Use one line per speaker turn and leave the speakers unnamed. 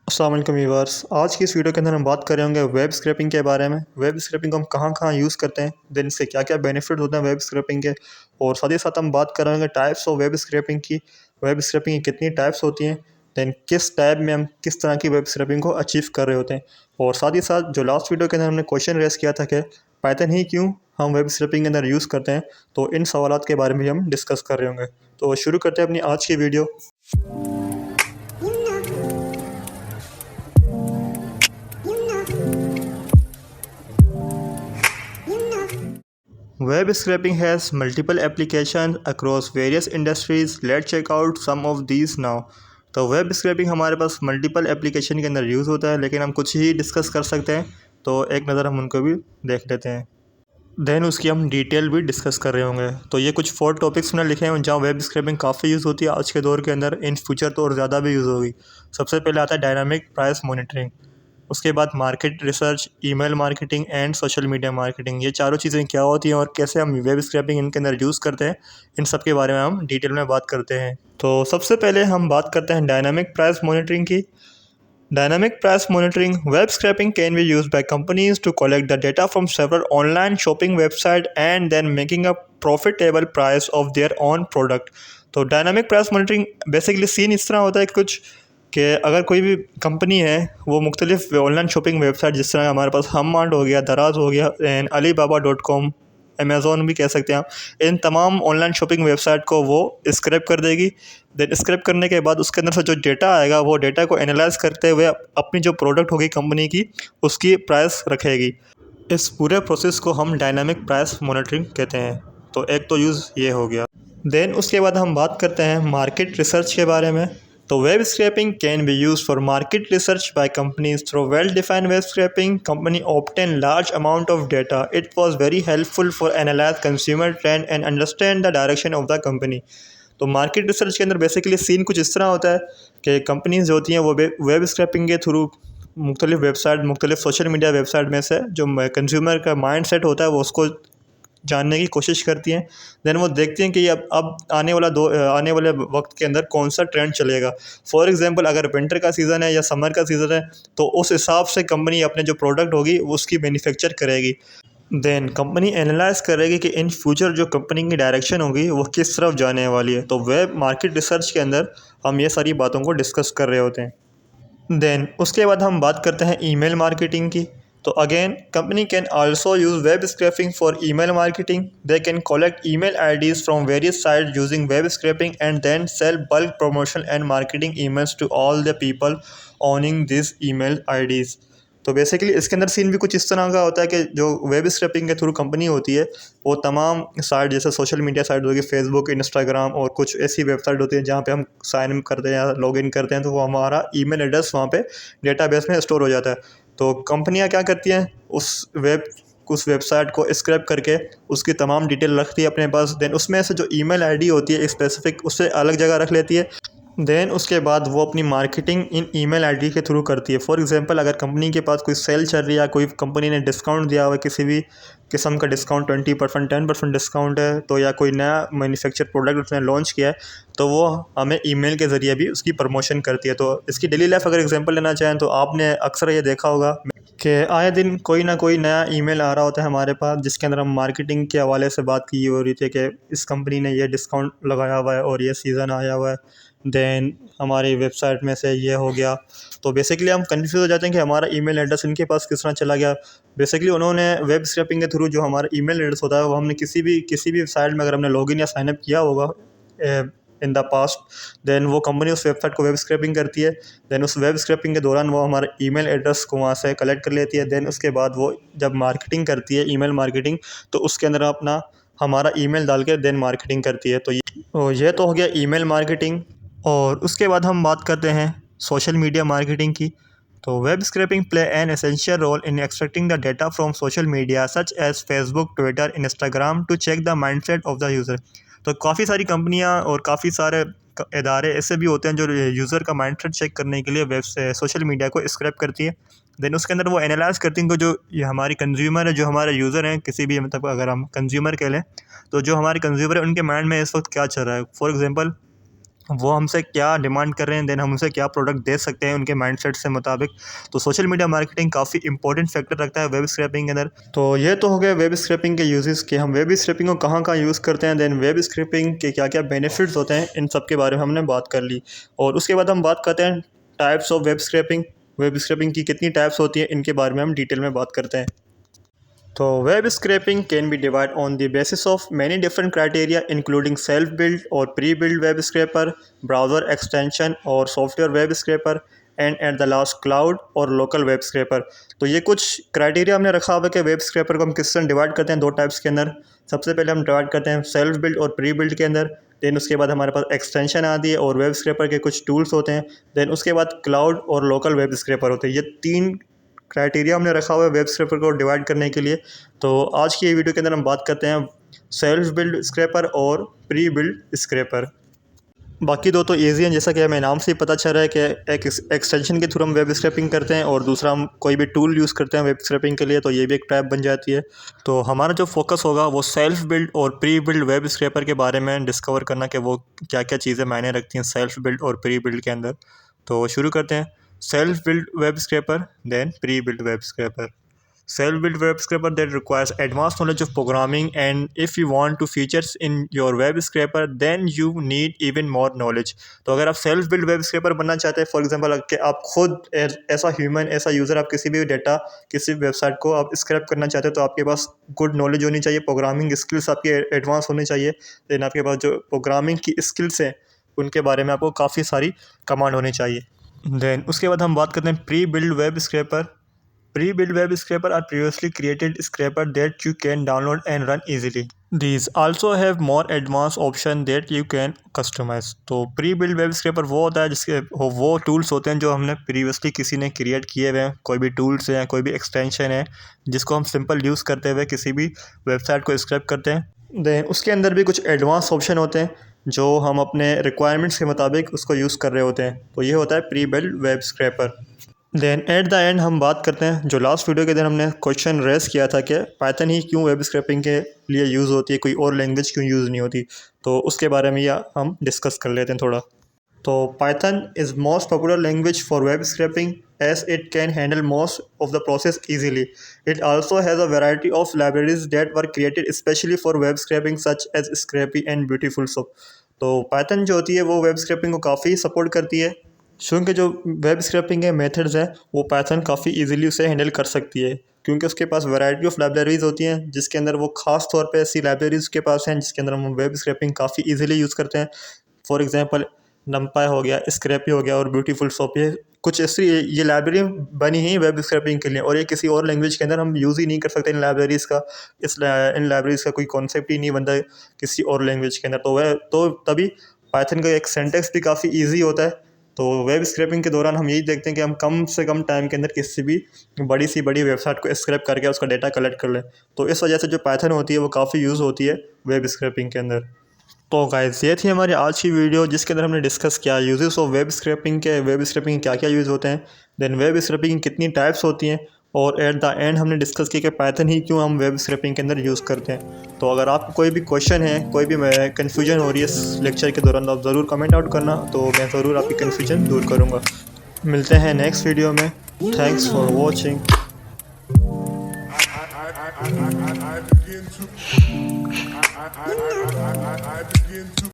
अस्सलाम वालेकुम व्यूअर्स। आज की इस वीडियो के अंदर हम बात कर रहे होंगे वेब स्क्रैपिंग के बारे में। वेब स्क्रैपिंग को हम कहाँ कहाँ यूज़ करते हैं, देन इससे क्या क्या बेनिफिट होते हैं वेब स्क्रैपिंग के, और साथ ही साथ हम बात कर रहे होंगे टाइप्स ऑफ वेब स्क्रैपिंग की। वेब स्क्रैपिंग की कितनी टाइप्स होती हैं, देन किस टाइप में हम किस तरह की वेब स्क्रैपिंग को अचीव कर रहे होते हैं। और साथ ही साथ जो लास्ट वीडियो के अंदर हमने क्वेश्चन रेस किया था कि पाइथन ही क्यों हम वेब स्क्रैपिंग के अंदर यूज़ करते हैं, तो इन सवालात के बारे में भी हम डिस्कस कर रहे होंगे। तो शुरू करते हैं अपनी आज की video. Web scraping has multiple applications across various industries. Let's check out some of these now. तो वेब स्क्रैपिंग हमारे पास मल्टीपल एप्लीकेशन के अंदर यूज़ होता है, लेकिन हम कुछ ही डिस्कस कर सकते हैं। तो एक नज़र हम उनको भी देख लेते हैं, देन उसकी हम डिटेल भी डिस्कस कर रहे होंगे। तो ये कुछ 4 टॉपिक्स मैंने लिखे हैं जहाँ वेब स्क्रैपिंग काफ़ी यूज़ होती है आज के दौर के अंदर, इन फ्यूचर तो और ज़्यादा भी यूज़ होगी। सबसे पहले आता है डायनामिक प्राइस मॉनिटरिंग, उसके बाद market research, email marketing and social media marketing. ये चारों चीज़ें क्या होती हैं और कैसे हम वेब स्क्रैपिंग इनके अंदर यूज़ करते हैं, इन सब के बारे में हम डिटेल में बात करते हैं। तो सबसे पहले हम बात करते हैं डायनामिक प्राइस मॉनिटरिंग की। Dynamic price monitoring, web scraping can be used by companies to collect the data from several online shopping websites and then making a profitable price of their own product। तो dynamic price monitoring basically scene इस तरह होता है कि कुछ कि अगर कोई भी कंपनी है वो मुख्तलिफ ऑनलाइन शॉपिंग वेबसाइट, जिस तरह हमारे पास हम मार्ट हो गया, दराज हो गया, एंड alibaba.com, अमेज़ॉन भी कह सकते हैं आप, इन तमाम ऑनलाइन शॉपिंग वेबसाइट को वो स्क्रैप कर देगी। देन स्क्रैप करने के बाद उसके अंदर से जो डेटा आएगा वो डेटा को एनालाइज करते हुए अपनी जो प्रोडक्ट होगी कंपनी की, उसकी प्राइस रखेगी। इस पूरे प्रोसेस को हम डायनामिक प्राइस मॉनिटरिंग कहते हैं। तो एक तो यूज़ ये हो गया। देन उसके बाद हम बात करते हैं मार्केट रिसर्च के बारे में। तो web scraping can B use for market research by companies through well defined web scrapping company obtain large amount of data. It was very helpful for analyse consumer trend and understand the direction of the company. तो market research के अंदर basically scene कुछ इस तरह होता है कि companies जो होती हैं वो वेब स्क्रैपिंग के थ्रू मुख्तलिफ वेबसाइट, मुख्तलिफ सोशल मीडिया वेबसाइट में से जो कंज्यूमर का माइंड सेट होता है वो उसको जानने की कोशिश करती हैं। देन वो देखती हैं कि अब आने वाले वक्त के अंदर कौन सा ट्रेंड चलेगा। फॉर एग्जांपल अगर विंटर का सीज़न है या समर का सीज़न है तो उस हिसाब से कंपनी अपने जो प्रोडक्ट होगी उसकी मैन्युफैक्चर करेगी। देन कंपनी एनालाइज करेगी कि इन फ्यूचर जो कंपनी की डायरेक्शन होगी वो किस तरफ जाने वाली है। तो वेब मार्केट रिसर्च के अंदर हम ये सारी बातों को डिस्कस कर रहे होते हैं। देन उसके बाद हम बात करते हैं ईमेल मार्केटिंग की। तो again company can also use web scraping for email marketing. They can collect email IDs from various site using web scraping and then sell bulk promotion and marketing emails to all the people owning this email IDs. तो basically इसके अंदर scene भी कुछ इस तरह का होता है कि जो वेब स्क्रैपिंग के थ्रू कंपनी होती है वो तमाम साइट, जैसे सोशल मीडिया साइट होगी, फेसबुक, इंस्टाग्राम, और कुछ ऐसी वेबसाइट होती है जहाँ पे हम साइन इन करते हैं या लॉग इन करते हैं तो वो हमारा ईमेल एड्रेस वहाँ पे डेटाबेस में स्टोर हो जाता है। तो कंपनियाँ क्या करती हैं, उस वेबसाइट को स्क्रैप करके उसकी तमाम डिटेल रखती है अपने पास। देन उसमें से जो ईमेल आईडी होती है स्पेसिफिक, उससे अलग जगह रख लेती है। देन उसके बाद वो अपनी मार्केटिंग इन ईमेल आईडी के थ्रू करती है। फॉर एग्जांपल अगर कंपनी के पास कोई सेल चल रही है, कोई कंपनी ने डिस्काउंट दिया हुआ है, किसी भी किस्म का डिस्काउंट, 20%, 10% डिस्काउंट है, तो या कोई नया मैन्युफैक्चर प्रोडक्ट उसने लॉन्च किया है तो वो हमें ईमेल के ज़रिए भी उसकी प्रमोशन करती है। तो इसकी डेली लाइफ अगर एग्जांपल लेना चाहें तो आपने अक्सर ये देखा होगा कि आए दिन कोई ना कोई नया ईमेल आ रहा होता है हमारे पास, जिसके अंदर हम मार्केटिंग के हवाले से बात की हो रही थी कि इस कंपनी ने ये डिस्काउंट लगाया हुआ है और ये सीज़न आया हुआ है, देन हमारी वेबसाइट में से ये हो गया। तो बेसिकली हम कंफ्यूज हो जाते हैं कि हमारा ईमेल एड्रेस इनके पास किस तरह चला गया। बेसिकली उन्होंने वेब स्क्रैपिंग के थ्रू जो हमारा ईमेल एड्रेस होता है वो हमने किसी भी साइट में अगर हमने लॉगिन या साइनअप किया होगा इन द पास्ट, देन वो कंपनी उस वेबसाइट को वेब स्क्रैपिंग करती है। देन उस वेब स्क्रैपिंग के दौरान वो हमारे ईमेल एड्रेस को वहाँ से कलेक्ट कर लेती है। देन उसके बाद वो जब मार्केटिंग करती है, ईमेल मार्केटिंग, तो उसके अंदर अपना हमारा ईमेल डाल के देन मार्केटिंग करती है। तो ये तो हो गया ईमेल मार्केटिंग। और उसके बाद हम बात करते हैं सोशल मीडिया मार्केटिंग की। तो web scraping play an essential role in extracting the data from social media such as Facebook, Twitter, Instagram to check the mindset of the user. तो काफ़ी सारी कंपनियां और काफ़ी सारे इदारे ऐसे भी होते हैं जो यूज़र का माइंडसेट चेक करने के लिए वेब से सोशल मीडिया को स्क्रैप करती है। देन उसके अंदर वो एनालाइज करती हैं कि जो ये हमारी कंज्यूमर है, जो हमारे यूज़र हैं, किसी भी मतलब अगर हम कंज्यूमर कह लें तो जो हमारे कंज्यूमर है उनके माइंड में इस वक्त क्या चल रहा है। फॉर एग्ज़ाम्पल वो हमसे क्या डिमांड कर रहे हैं, देन हम उनसे क्या प्रोडक्ट दे सकते हैं उनके माइंडसेट से मुताबिक। तो सोशल मीडिया मार्केटिंग काफ़ी इंपॉर्टेंट फैक्टर रखता है वेब स्क्रैपिंग के अंदर। तो ये तो हो गए वेब स्क्रैपिंग के यूजेस कि हम वेब स्क्रैपिंग को कहाँ कहाँ यूज़ करते हैं, देन वेब स्क्रैपिंग के क्या क्या बेनिफिट्स होते हैं, इन सब के बारे में हमने बात कर ली। और उसके बाद हम बात करते हैं टाइप्स ऑफ वेब स्क्रैपिंग की कितनी टाइप्स होती हैं, इनके बारे में हम डिटेल में बात करते हैं। तो web scraping can be divide on the basis of many different criteria including self build और pre build web scraper, browser extension और software web scraper, and at the last cloud और लोकल वेब स्क्रैपर। तो ये कुछ criteria हमने रखा हुआ है कि वेब स्क्रैपर को हम किस तरह डिवाइड करते हैं दो टाइप्स के अंदर। सबसे पहले हम डिवाइड करते हैं सेल्फ बिल्ड और प्री बिल्ड के अंदर, देन उसके बाद हमारे पास एक्सटेंशन आती है और वेब स्क्रैपर के कुछ टूल्स होते हैं, देन उसके बाद क्लाउड और लोकल वेब स्क्रैपर होते हैं। ये तीन क्राइटेरिया हमने रखा हुआ है वेब स्क्रैपर को डिवाइड करने के लिए। तो आज की ये वीडियो के अंदर हम बात करते हैं सेल्फ बिल्ड स्क्रैपर और प्री बिल्ड स्क्रैपर। बाकी दो तो ईजी हैं, जैसा कि हमें नाम से ही पता चल रहा है कि एक एक्सटेंशन के थ्रू हम वेब स्क्रैपिंग करते हैं और दूसरा हम कोई भी टूल यूज़ करते हैं वेब स्क्रैपिंग के लिए, तो ये भी एक टाइप बन जाती है। तो हमारा जो फोकस होगा वो सेल्फ बिल्ड और प्री बिल्ड वेब स्क्रैपर के बारे में डिस्कवर करना कि वो क्या क्या चीज़ें मायने रखती हैं सेल्फ बिल्ड और प्री बिल्ड के अंदर। तो शुरू करते हैं। Self built web scraper, then pre-built web scraper. Self-built web scraper that requires advanced knowledge of programming, and if you want to features in your web scraper then you need even more knowledge. तो अगर आप self build web scraper बनना चाहते हैं, for example कि आप खुद ऐसा ह्यूमन ऐसा यूज़र आप किसी भी डेटा किसी भी वेबसाइट को आप स्क्रैप करना चाहते हो, तो आपके पास गुड नॉलेज होनी चाहिए, प्रोग्रामिंग स्किल्स आपके एडवांस होने चाहिए। देन आपके पास जो प्रोग्रामिंग की स्किल्स हैं उनके बारे में आपको काफ़ी सारी कमांड होनी चाहिए। देन उसके बाद हम बात करते हैं pre build web scraper. Pre build web scraper are previously created scraper that you can download and run easily. These also have more advance option that you can customise. तो pre build web scraper वो होता है जिसके वो tools होते हैं जो हमने प्रीवियसली किसी ने क्रिएट किए हुए हैं, कोई भी टूल्स हैं कोई भी एक्सटेंशन है जिसको हम सिंपल यूज़ करते हुए किसी भी वेबसाइट को स्क्रैप करते हैं। देन उसके अंदर भी कुछ एडवांस ऑप्शन होते हैं जो हम अपने रिक्वायरमेंट्स के मुताबिक उसको यूज़ कर रहे होते हैं, तो ये होता है pre build web scraper. Then at the end हम बात करते हैं, जो लास्ट वीडियो के दिन हमने क्वेश्चन रेस किया था कि पाइथन ही क्यों वेब स्क्रैपिंग के लिए यूज़ होती है, कोई और लैंग्वेज क्यों यूज़ नहीं होती, तो उसके बारे में या हम डिस्कस कर लेते हैं थोड़ा। तो Python is most popular language for web scrapping as it can handle most of the process easily. It also has a variety of libraries that were created especially for web scraping such as Scrappy and Beautiful Soup. तो Python जो होती है वो web scrapping को काफ़ी support करती है, क्योंकि जो वेब स्क्रैपिंग के मेथड्स हैं वो Python काफ़ी इजीली उसे हैंडल कर सकती है, क्योंकि उसके पास वैरायटी ऑफ लाइब्रेरीज़ होती हैं जिसके अंदर वो ख़ास तौर पे ऐसी लाइब्रेरीज़ के पास हैं जिसके अंदर हम वेब स्क्रैपिंग काफ़ी इजीली यूज़ करते हैं। फॉर एग्जांपल नमपाई हो गया, स्क्रैपी हो गया और ब्यूटीफुल सोप, ये कुछ ऐसी ये लाइब्रेरी बनी ही वेब स्क्रैपिंग के लिए, और ये किसी और लैंग्वेज के अंदर हम यूज़ ही नहीं कर सकते इन लाइब्रेरीज़ का। इन लाइब्रेरीज़ का कोई कॉन्सेप्ट ही नहीं बनता है किसी और लैंग्वेज के अंदर। तो तभी पाइथन का एक सिंटैक्स भी काफ़ी ईजी होता है। तो वेब स्क्रैपिंग के दौरान हम यही देखते हैं कि हम कम से कम टाइम के अंदर किसी भी बड़ी सी बड़ी वेबसाइट को स्क्रैप करके उसका डेटा कलेक्ट कर लें। तो इस वजह से जो पाइथन होती है वो काफ़ी यूज़ होती है वेब स्क्रैपिंग के अंदर। तो गाइस ये थी हमारी आज की वीडियो जिसके अंदर हमने डिस्कस किया यूजेस ऑफ वेब स्क्रैपिंग के, वेब स्क्रैपिंग क्या क्या यूज़ होते हैं, देन वेब स्क्रैपिंग कितनी टाइप्स होती हैं, और एट द एंड हमने डिस्कस किया कि पाइथन ही क्यों हम वेब स्क्रैपिंग के अंदर यूज़ करते हैं। तो अगर आपको कोई भी क्वेश्चन है, कोई भी कन्फ्यूजन हो रही है इस लेक्चर के दौरान, तो आप ज़रूर कमेंट आउट करना, तो मैं ज़रूर आपकी कन्फ्यूजन दूर करूँगा। मिलते हैं नेक्स्ट वीडियो में। Thanks for watching. I begin to